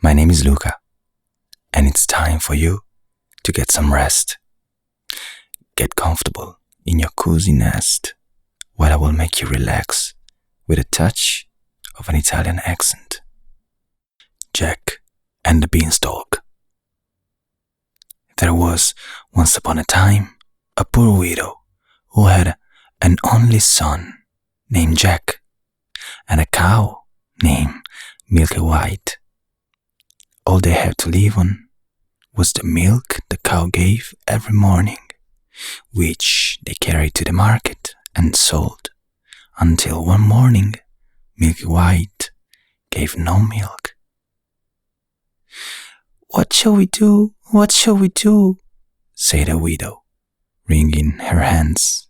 My name is Luca, and it's time for you to get some rest. Get comfortable in your cozy nest while I will make you relax with a touch of an Italian accent. Jack and the Beanstalk. There was, once upon a time, a poor widow who had an only son named Jack and a cow named Milky White. All they had to live on was the milk the cow gave every morning, which they carried to the market and sold, until one morning Milky White gave no milk. "What shall we do? What shall we do?" said the widow, wringing her hands.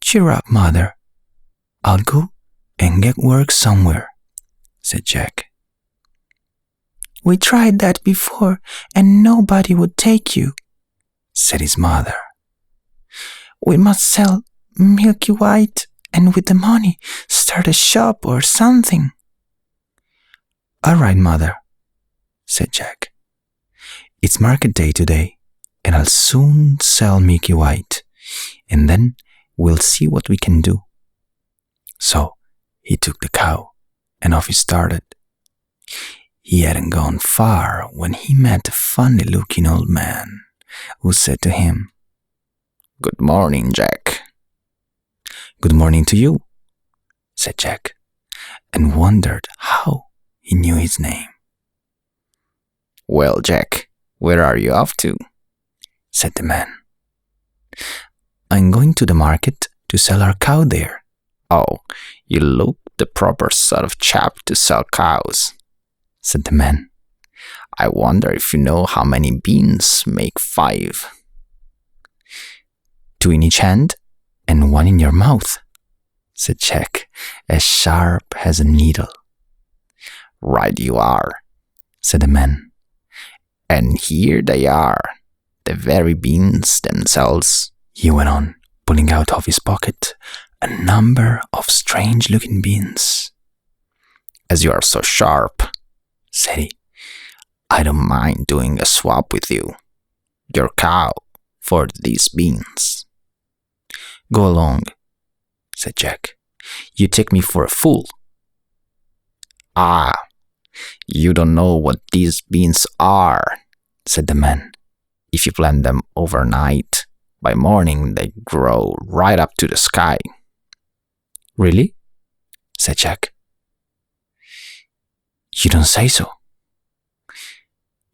"Cheer up, mother. I'll go and get work somewhere," said Jack. "We tried that before, and nobody would take you," said his mother. "We must sell Milky White, and with the money, start a shop or something." "All right, mother," said Jack. "It's market day today, and I'll soon sell Milky White, and then we'll see what we can do." So he took the cow, and off he started. He hadn't gone far when he met a funny-looking old man who said to him, "Good morning, Jack." "Good morning to you," said Jack, and wondered how he knew his name. "Well, Jack, where are you off to?" said the man. "I'm going to the market to sell our cow there." "Oh, you look the proper sort of chap to sell cows," said the man. "I wonder if you know how many beans make 5. 2 in each hand and 1 in your mouth," said Jack, as sharp as a needle. "Right you are," said the man. "And here they are, the very beans themselves," he went on, pulling out of his pocket a number of strange-looking beans. "As you are so sharp," said he, "I don't mind doing a swap with you, your cow for these beans." "Go along," said Jack. "You take me for a fool." "Ah, you don't know what these beans are," said the man. "If you plant them overnight, by morning they grow right up to the sky." "Really?" said Jack. "You don't say so."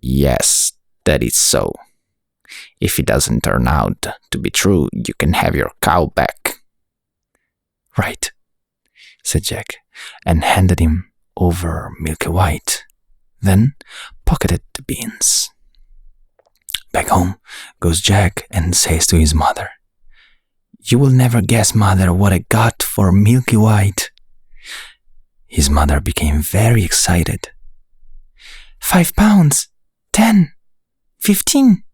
"Yes, that is so. If it doesn't turn out to be true, you can have your cow back." "Right," said Jack, and handed him over Milky White, then pocketed the beans. Back home goes Jack and says to his mother, "You will never guess, mother, what I got for Milky White." His mother became very excited. £5, 10, 15.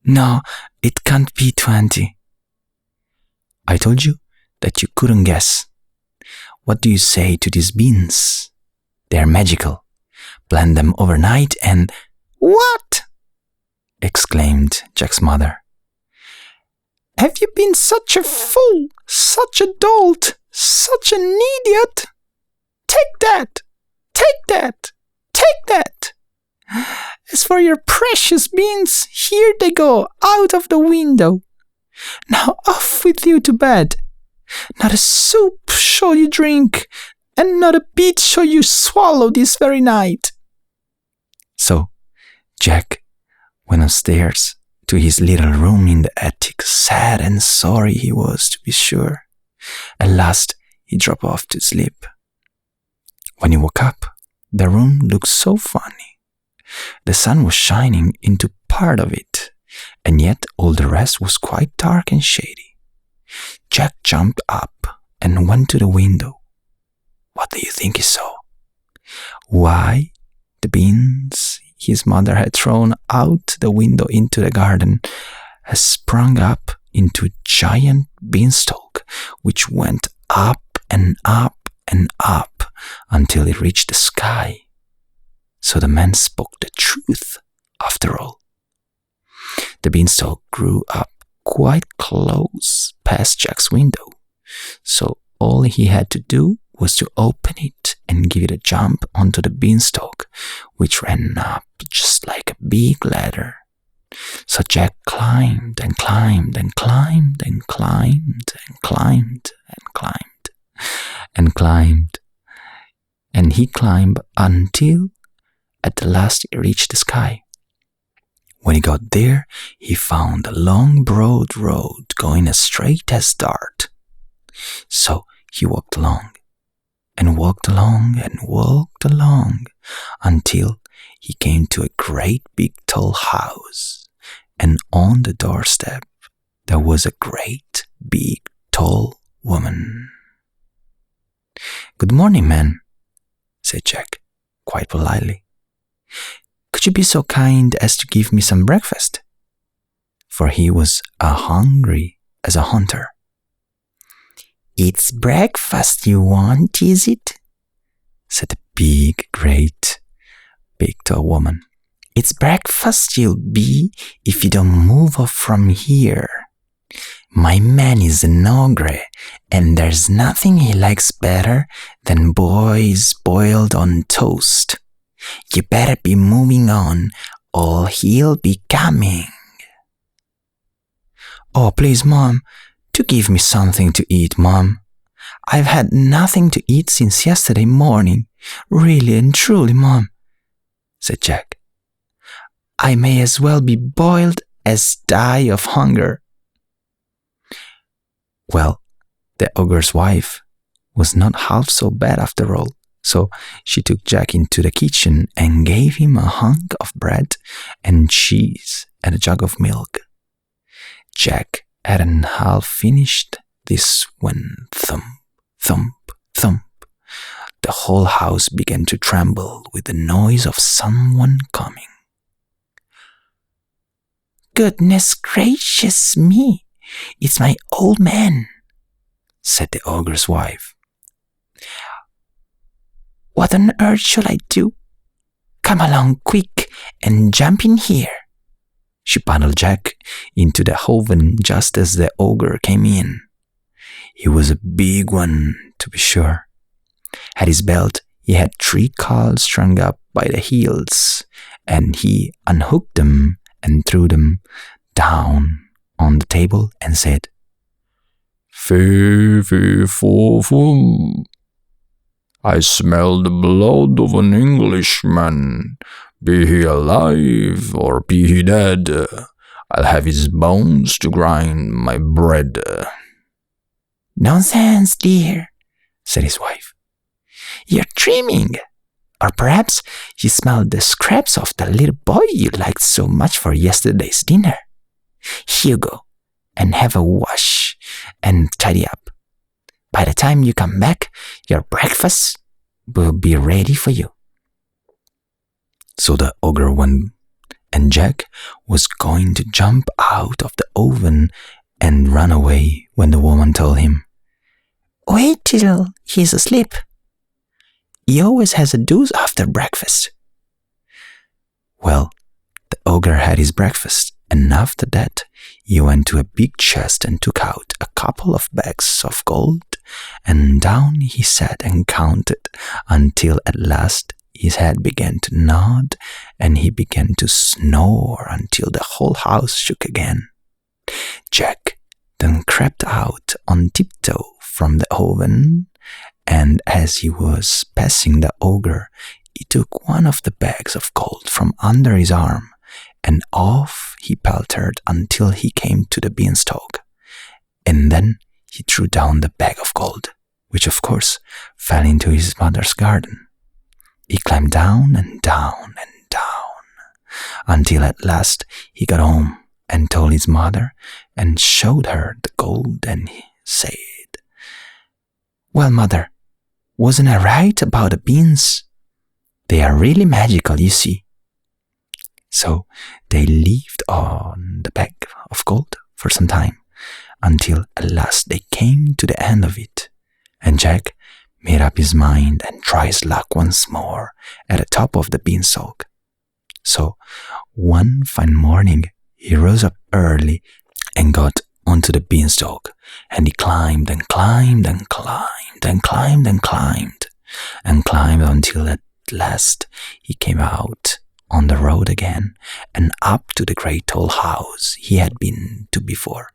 No, it can't be 20. "I told you that you couldn't guess. What do you say to these beans? They're magical. Plant them overnight and—" "What?" exclaimed Jack's mother. "Have you been such a fool, such a dolt, such an idiot? Take that! Take that! Take that! As for your precious beans, here they go, out of the window. Now off with you to bed. Not a soup shall you drink, and not a bit shall you swallow this very night." So Jack went upstairs to his little room in the attic, sad and sorry he was, to be sure. At last he dropped off to sleep. When he woke up, the room looked so funny. The sun was shining into part of it, and yet all the rest was quite dark and shady. Jack jumped up and went to the window. What do you think he saw? Why, the beans his mother had thrown out the window into the garden had sprung up into a giant beanstalk, which went up and up and up until it reached the sky. So the man spoke the truth after all. The beanstalk grew up quite close past Jack's window, so all he had to do was to open it and give it a jump onto the beanstalk, which ran up just like a big ladder. So Jack climbed and climbed and climbed and climbed and climbed and climbed and climbed, and he climbed until at the last he reached the sky. When he got there, he found a long broad road going as straight as dart. So he walked along and walked along and walked along until he came to a great big tall house, and on the doorstep there was a great big tall woman. "Good morning, man," said Jack, quite politely. "Could you be so kind as to give me some breakfast?" For he was hungry as a hunter. "It's breakfast you want, is it?" said the big tall woman. "It's breakfast you'll be if you don't move off from here. My man is an ogre, and there's nothing he likes better than boys boiled on toast. You better be moving on, or he'll be coming." "Oh, please, Mom, do give me something to eat, Mom. I've had nothing to eat since yesterday morning, really and truly, Mom," said Jack. "I may as well be boiled as die of hunger." Well, the ogre's wife was not half so bad after all, so she took Jack into the kitchen and gave him a hunk of bread and cheese and a jug of milk. Jack hadn't half finished this when thump, thump, thump, the whole house began to tremble with the noise of someone coming. "Goodness gracious me, it's my old man," said the ogre's wife. "What on earth shall I do? Come along quick and jump in here." She paddled Jack into the oven just as the ogre came in. He was a big one, to be sure. At his belt, he had 3 coals strung up by the heels, and he unhooked them and threw them down on the table and said, "Fee, fee, fo, fum. I smell the blood of an Englishman. Be he alive or be he dead, I'll have his bones to grind my bread." "Nonsense, dear," said his wife. "You're dreaming. Or perhaps you smelled the scraps of the little boy you liked so much for yesterday's dinner. Here you go, and have a wash and tidy up. By the time you come back, your breakfast will be ready for you." So the ogre went, and Jack was going to jump out of the oven and run away when the woman told him, "Wait till he's asleep. He always has a doze after breakfast." Well, the ogre had his breakfast, and after that he went to a big chest and took out a couple of bags of gold, and down he sat and counted until at last his head began to nod and he began to snore until the whole house shook again. Jack then crept out on tiptoe from the oven, and as he was passing the ogre, he took one of the bags of gold from under his arm, and off he peltered until he came to the beanstalk. And then he threw down the bag of gold, which of course fell into his mother's garden. He climbed down and down and down, until at last he got home and told his mother and showed her the gold, and he said, "Well, Mother, wasn't I right about the beans? They are really magical, you see." So they lived on the bag of gold for some time, until at last they came to the end of it, and Jack made up his mind and tried his luck once more at the top of the beanstalk. So, one fine morning, he rose up early and got onto the beanstalk, and he climbed and climbed and climbed and climbed and climbed and climbed until at last he came out on the road again and up to the great tall house he had been to before.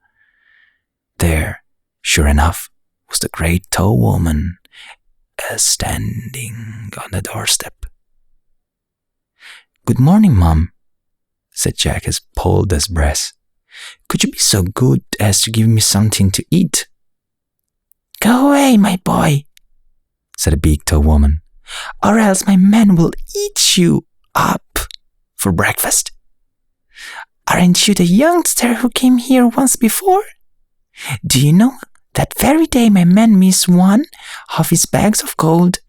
There, sure enough, was the great tall woman standing on the doorstep. "Good morning, Mum," said Jack as bold as brass. "Could you be so good as to give me something to eat?" "Go away, my boy," said the big tall woman, "or else my man will eat you up for breakfast. Aren't you the youngster who came here once before? Do you know that very day my man missed one of his bags of gold?"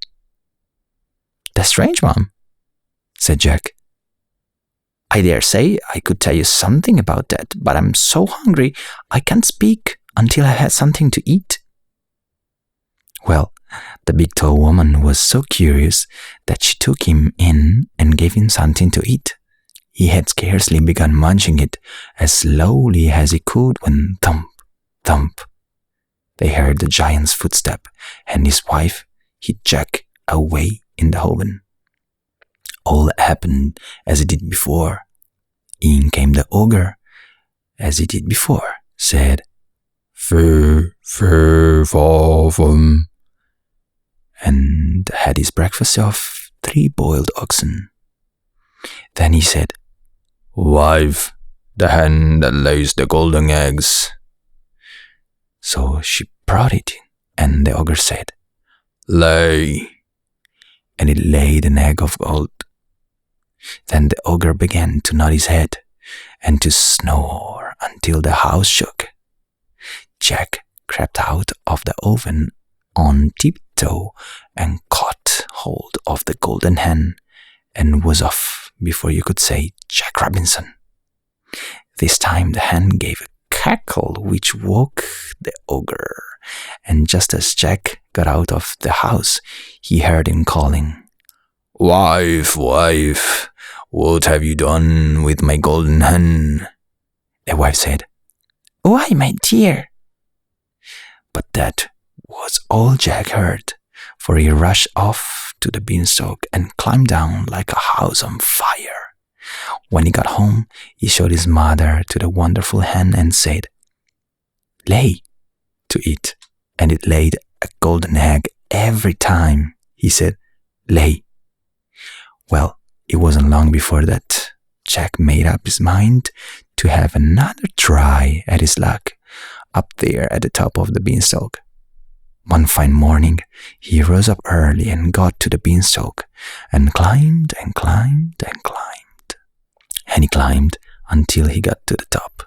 "That's strange, Mom," said Jack. "I dare say I could tell you something about that, but I'm so hungry I can't speak until I had something to eat." Well, the big tall woman was so curious that she took him in and gave him something to eat. He had scarcely begun munching it as slowly as he could when thump, thump, they heard the giant's footstep, and his wife hid Jack away in the oven. All happened as it did before. In came the ogre, as he did before, said, "Fee, fee, fa, fum," and had his breakfast of 3 boiled oxen. Then he said, "Wife, the hen that lays the golden eggs." So she brought it, and the ogre said, "Lay," and it laid an egg of gold. Then the ogre began to nod his head and to snore until the house shook. Jack crept out of the oven on tiptoe and caught hold of the golden hen and was off before you could say Jack Robinson. This time the hen gave a cackle which woke the ogre, and just as Jack got out of the house, he heard him calling, "Wife, wife, what have you done with my golden hen?" The wife said, "Why, my dear?" But that was all Jack heard, for he rushed off to the beanstalk and climbed down like a house on fire. When he got home, he showed his mother to the wonderful hen and said, "Lay," to it, and it laid a golden egg every time he said, "Lay." Well, it wasn't long before that Jack made up his mind to have another try at his luck up there at the top of the beanstalk. One fine morning, he rose up early and got to the beanstalk and climbed and climbed and climbed. And he climbed until he got to the top.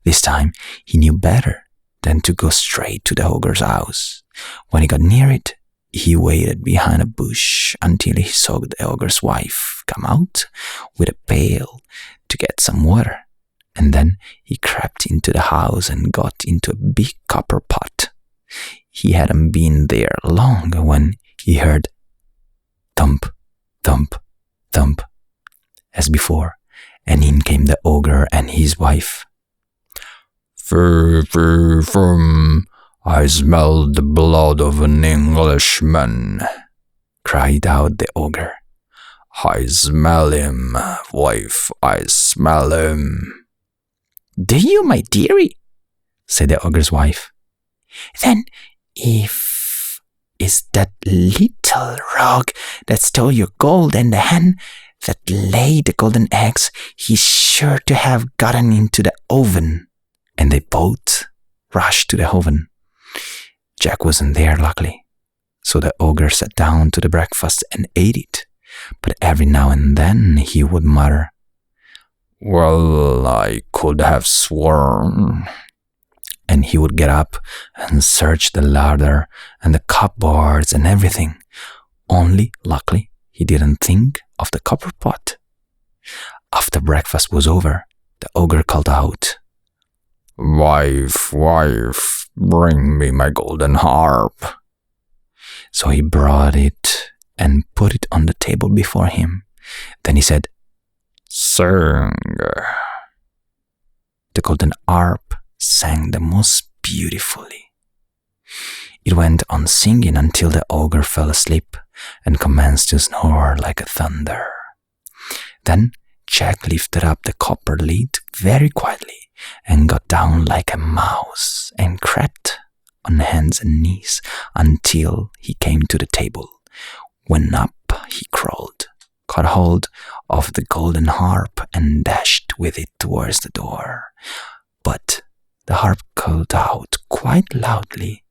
This time, he knew better than to go straight to the ogre's house. When he got near it, he waited behind a bush until he saw the ogre's wife come out with a pail to get some water, and then he crept into the house and got into a big copper pot. He hadn't been there long when he heard thump, thump, thump, as before, and in came the ogre and his wife. "Fee, fee, fum, I smell the blood of an Englishman," cried out the ogre. "I smell him, wife, I smell him." "Do you, my dearie?" said the ogre's wife. "Then if is that little rogue that stole your gold and the hen that laid the golden eggs, he's sure to have gotten into the oven." And they both rushed to the oven. Jack wasn't there, luckily, so the ogre sat down to the breakfast and ate it, but every now and then he would mutter, "Well, I could have sworn," and he would get up and search the larder and the cupboards and everything, only, luckily, he didn't think of the copper pot. After breakfast was over, the ogre called out, "Wife, wife, bring me my golden harp." So he brought it and put it on the table before him. Then he said, Sing. The golden harp sang the most beautifully. It went on singing until the ogre fell asleep and commenced to snore like a thunder. Then Jack lifted up the copper lid very quietly and got down like a mouse and crept on hands and knees until he came to the table, when up he crawled, caught hold of the golden harp and dashed with it towards the door. But the harp called out quite loudly,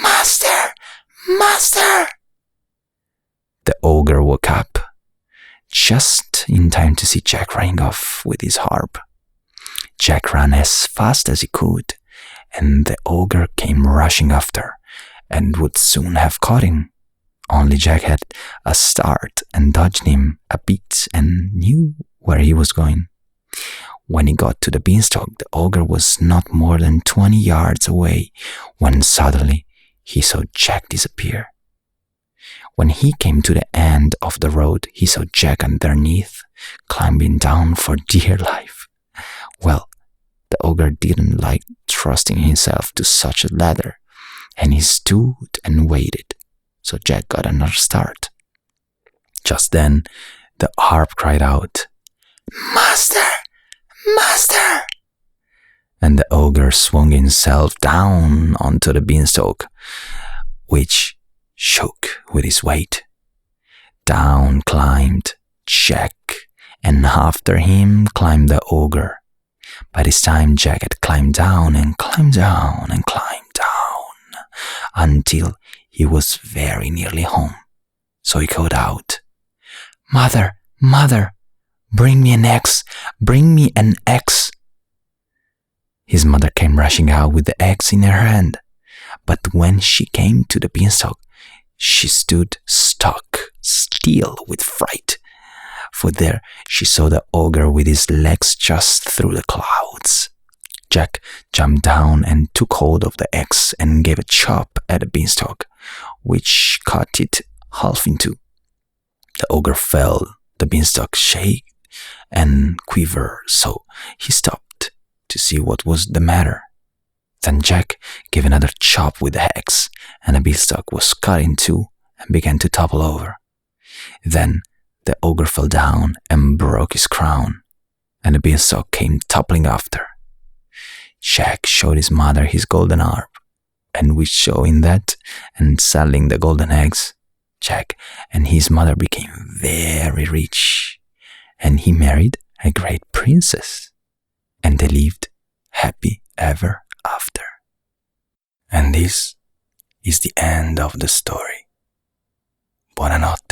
"Master! Master!" The ogre woke up just in time to see Jack running off with his harp. Jack ran as fast as he could, and the ogre came rushing after and would soon have caught him. Only Jack had a start and dodged him a bit and knew where he was going. When he got to the beanstalk, the ogre was not more than 20 yards away when suddenly he saw Jack disappear. When he came to the end of the road, he saw Jack underneath, climbing down for dear life. Well, the ogre didn't like trusting himself to such a ladder, and he stood and waited, so Jack got another start. Just then, the harp cried out, "Master! Master!" And the ogre swung himself down onto the beanstalk, which shook with his weight. Down climbed Jack, and after him climbed the ogre. By this time, Jack had climbed down and climbed down and climbed down until he was very nearly home. So he called out, "Mother, mother, bring me an axe, bring me an axe." His mother came rushing out with the axe in her hand, but when she came to the beanstalk, she stood stock still with fright, for there she saw the ogre with his legs just through the clouds. Jack jumped down and took hold of the axe and gave a chop at the beanstalk, which cut it half in two. The ogre fell, the beanstalk shake and quiver, so he stopped to see what was the matter. Then Jack gave another chop with the axe, and the beanstalk was cut in two and began to topple over. Then the ogre fell down and broke his crown, and the beanstalk came toppling after. Jack showed his mother his golden harp, and with showing that and selling the golden eggs, Jack and his mother became very rich, and he married a great princess, and they lived happy ever after. And this is the end of the story. Buonanotte.